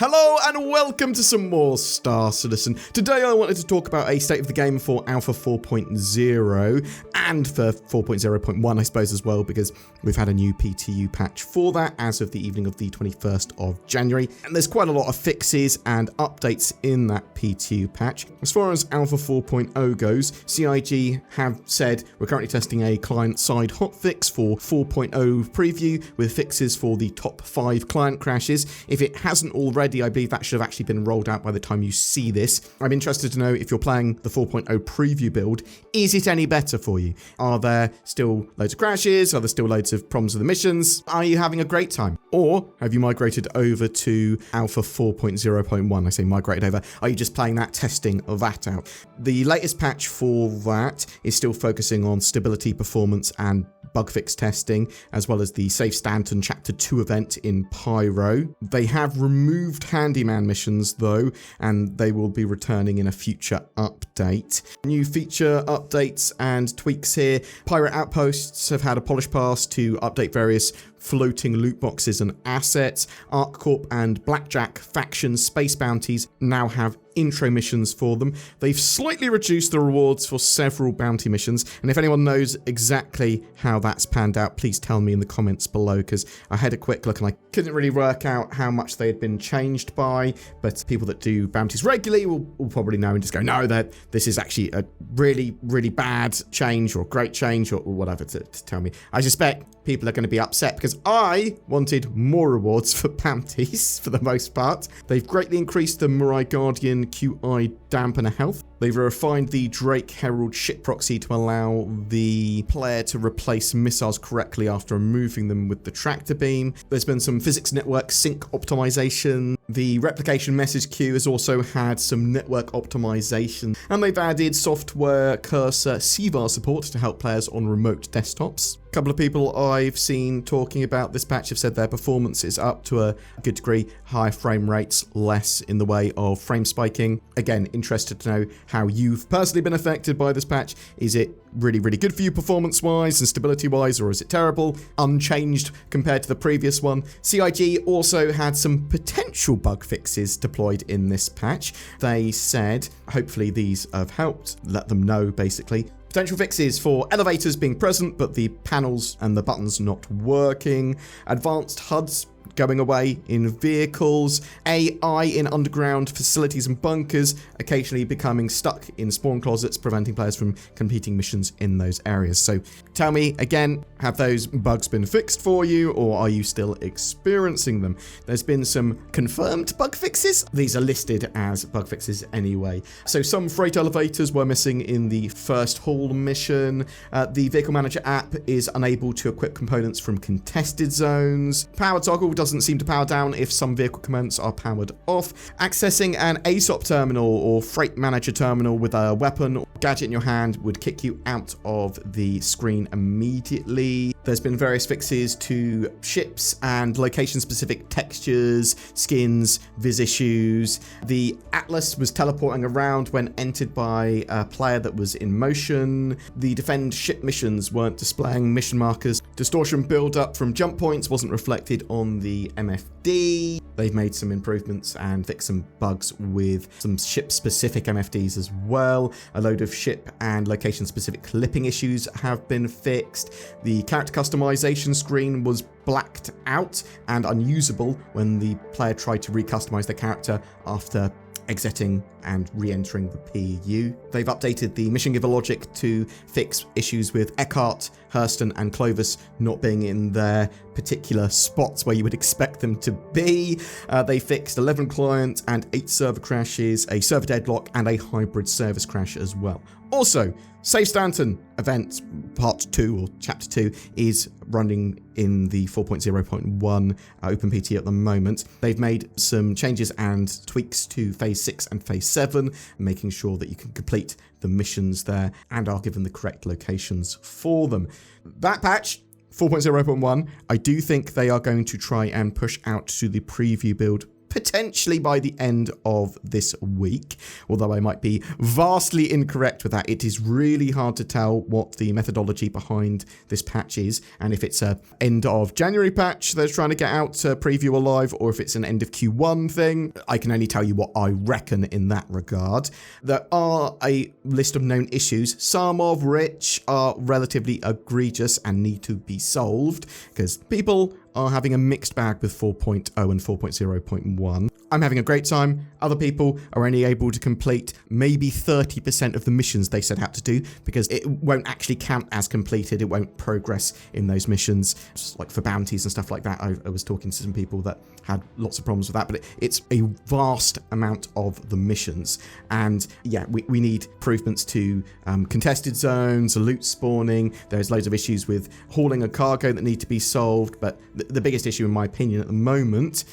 Hello and welcome to some more Star Citizen. Today I wanted to talk about a state of the game for Alpha 4.0 and for 4.0.1 I suppose as well, because we've had a new PTU patch for that as of the evening of the 21st of January. And there's quite a lot of fixes and updates in that PTU patch. As far as Alpha 4.0 goes, CIG have said we're currently testing a client-side hotfix for 4.0 preview with fixes for the top 5 client crashes. If it hasn't already, I believe that should have actually been rolled out by the time you see this. I'm interested to know if you're playing the 4.0 preview build, is it any better for you? Are there still loads of crashes? Are there still loads of problems with the missions? Are you having a great time? Or have you migrated over to Alpha 4.0.1? I say migrated over. Are you just playing that, testing that out? The latest patch for that is still focusing on stability, performance, and bug fix testing, as well as the Safe Stanton Chapter 2 event in Pyro. They have removed handyman missions though, and they will be returning in a future update. New feature updates and tweaks here. Pirate Outposts have had a polish pass to update various floating loot boxes and assets. ArcCorp and Blackjack faction space bounties now have intro missions for them. They've slightly reduced the rewards for several bounty missions, and if anyone knows exactly how that's panned out, please tell me in the comments below, because I had a quick look and I couldn't really work out how much they had been changed by, but people that do bounties regularly will probably know and just go, no, that this is actually a really, really bad change or great change or whatever to tell me. I suspect people are going to be upset because I wanted more rewards for bounties for the most part. They've greatly increased the Mirai Guardian QI dampener health. They've refined the Drake Herald ship proxy to allow the player to replace missiles correctly after removing them with the tractor beam. There's been some physics network sync optimization. The replication message queue has also had some network optimization, and they've added software cursor CVAR support to help players on remote desktops. A couple of people I've seen talking about this patch have said their performance is up to a good degree, higher frame rates, less in the way of frame spiking. Again, interested to know how you've personally been affected by this patch. Is it really, really good for you performance-wise and stability-wise, or is it terrible, unchanged compared to the previous one? CIG also had some potential bug fixes deployed in this patch. They said, hopefully these have helped, let them know basically. Potential fixes for elevators being present, but the panels and the buttons not working. Advanced HUDs going away in vehicles. AI in underground facilities and bunkers, occasionally becoming stuck in spawn closets, preventing players from completing missions in those areas. So tell me again, have those bugs been fixed for you, or are you still experiencing them? There's been some confirmed bug fixes. These are listed as bug fixes anyway. So some freight elevators were missing in the first haul mission. The vehicle manager app is unable to equip components from contested zones. Power toggle doesn't seem to power down if some vehicle components are powered off. Accessing an ASOP terminal or freight manager terminal with a weapon or gadget in your hand would kick you out of the screen immediately. There's been various fixes to ships and location-specific textures, skins, viz issues. The Atlas was teleporting around when entered by a player that was in motion. The defend ship missions weren't displaying mission markers. Distortion build-up from jump points wasn't reflected on the MFD. They've made some improvements and fixed some bugs with some ship-specific MFDs as well. A load of ship and location-specific clipping issues have been fixed. The character customization screen was blacked out and unusable when the player tried to recustomize their character after exiting and re-entering the PU. They've updated the mission giver logic to fix issues with Eckhart, Hurston, and Clovis not being in their particular spots where you would expect them to be. They fixed 11 client and 8 server crashes, a server deadlock, and a hybrid service crash as well. Also, Safe Stanton event part 2 or chapter 2 is running in the 4.0.1 open PT at the moment. They've made some changes and tweaks to phase 6 and phase 7, making sure that you can complete the missions there and are given the correct locations for them. That patch 4.0.1, I do think they are going to try and push out to the preview build potentially by the end of this week, although I might be vastly incorrect with that. It is really hard to tell what the methodology behind this patch is, and if it's a end of January patch they're trying to get out to preview alive, or if it's an end of Q1 thing. I can only tell you what I reckon in that regard. There are a list of known issues, some of which are relatively egregious and need to be solved, because people are having a mixed bag with 4.0 and 4.0.1. I'm having a great time. Other people are only able to complete maybe 30% of the missions they set out to do, because it won't actually count as completed. It won't progress in those missions. Just like for bounties and stuff like that, I was talking to some people that had lots of problems with that, but it's a vast amount of the missions. And yeah, we need improvements to contested zones, loot spawning. There's loads of issues with hauling a cargo that need to be solved, but the biggest issue in my opinion at the moment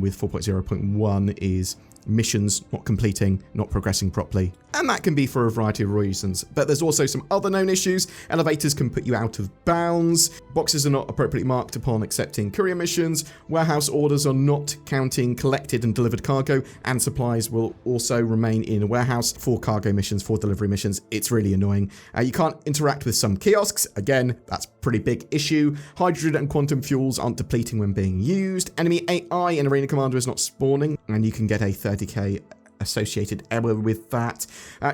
with 4.0.1 is missions not completing, not progressing properly. And that can be for a variety of reasons. But there's also some other known issues. Elevators can put you out of bounds. Boxes are not appropriately marked upon accepting courier missions. Warehouse orders are not counting collected and delivered cargo. And supplies will also remain in a warehouse for cargo missions, for delivery missions. It's really annoying. You can't interact with some kiosks. Again, that's a pretty big issue. Hydrogen and quantum fuels aren't depleting when being used. Enemy AI in Arena Commander is not spawning. And you can get a 30k associated error with that.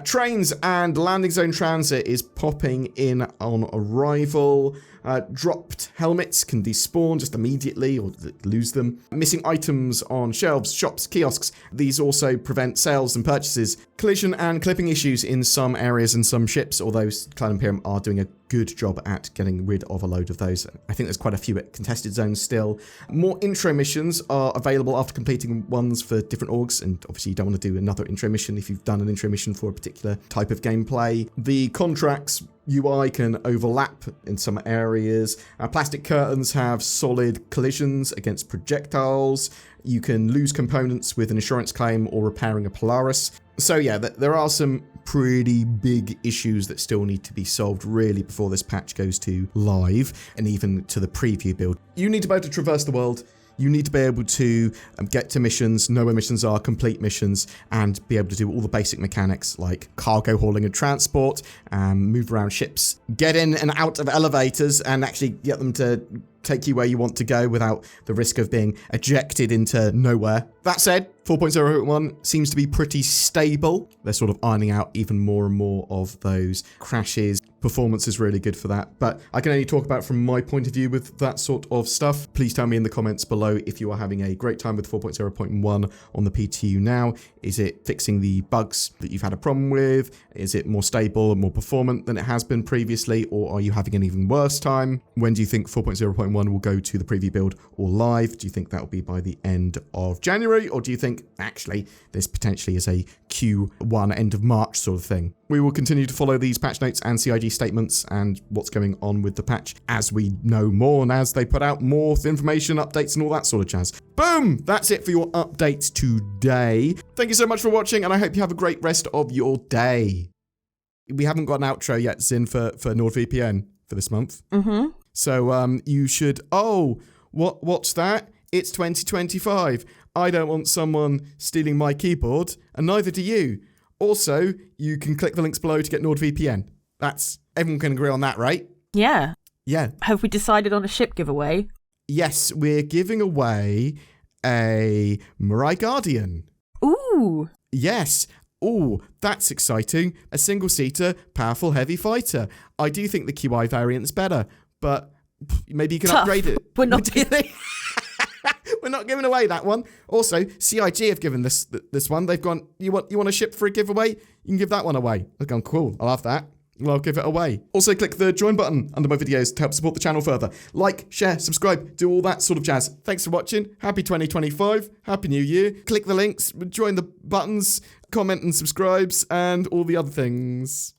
Trains and landing zone transit is popping in on arrival. Dropped helmets can despawn just immediately or lose them. Missing items on shelves, shops, kiosks. These also prevent sales and purchases. Collision and clipping issues in some areas and some ships, although Cloud Imperium are doing a good job at getting rid of a load of those. I think there's quite a few at contested zones still. More intro missions are available after completing ones for different orgs, and obviously you don't want to do another intro mission if you've done an intro mission for a particular type of gameplay. The contracts UI can overlap in some areas. Plastic curtains have solid collisions against projectiles. You can lose components with an insurance claim or repairing a Polaris. So yeah, there are some pretty big issues that still need to be solved really before this patch goes to live and even to the preview build. You need to be able to traverse the world. You need to be able to get to missions, know where missions are, complete missions, and be able to do all the basic mechanics like cargo hauling and transport, move around ships, get in and out of elevators, and actually get them to take you where you want to go without the risk of being ejected into nowhere. That said, 4.0.1 seems to be pretty stable. They're sort of ironing out even more and more of those crashes. Performance is really good for that, but I can only talk about from my point of view with that sort of stuff. Please tell me in the comments below if you are having a great time with 4.0.1 on the PTU now. Is it fixing the bugs that you've had a problem with? Is it more stable and more performant than it has been previously, or are you having an even worse time? When do you think 4.0.1 will go to the preview build or live? Do you think that will be by the end of January, or do you think actually this potentially is a Q1 end of March sort of thing? We will continue to follow these patch notes and CIG statements and what's going on with the patch as we know more and as they put out more information, updates, and all that sort of jazz. Boom! That's it for your updates today. Thank you so much for watching, and I hope you have a great rest of your day. We haven't got an outro yet, Zin, for NordVPN for this month. Mm-hmm. So you should... Oh, what's that? It's 2025. I don't want someone stealing my keyboard, and neither do you. Also, you can click the links below to get NordVPN. Everyone can agree on that, right? Yeah. Yeah. Have we decided on a ship giveaway? Yes, we're giving away a Mirai Guardian. Ooh. Yes. Ooh, that's exciting. A single-seater, powerful, heavy fighter. I do think the QI variant's better, but maybe you can upgrade it. We're not We're not giving away that one. Also, CIG have given this one. They've gone, you want a ship for a giveaway? You can give that one away. I've gone, cool, I'll have that. Well, I'll give it away. Also, click the join button under my videos to help support the channel further. Like, share, subscribe, do all that sort of jazz. Thanks for watching. Happy 2025. Happy New Year. Click the links, join the buttons, comment and subscribes, and all the other things.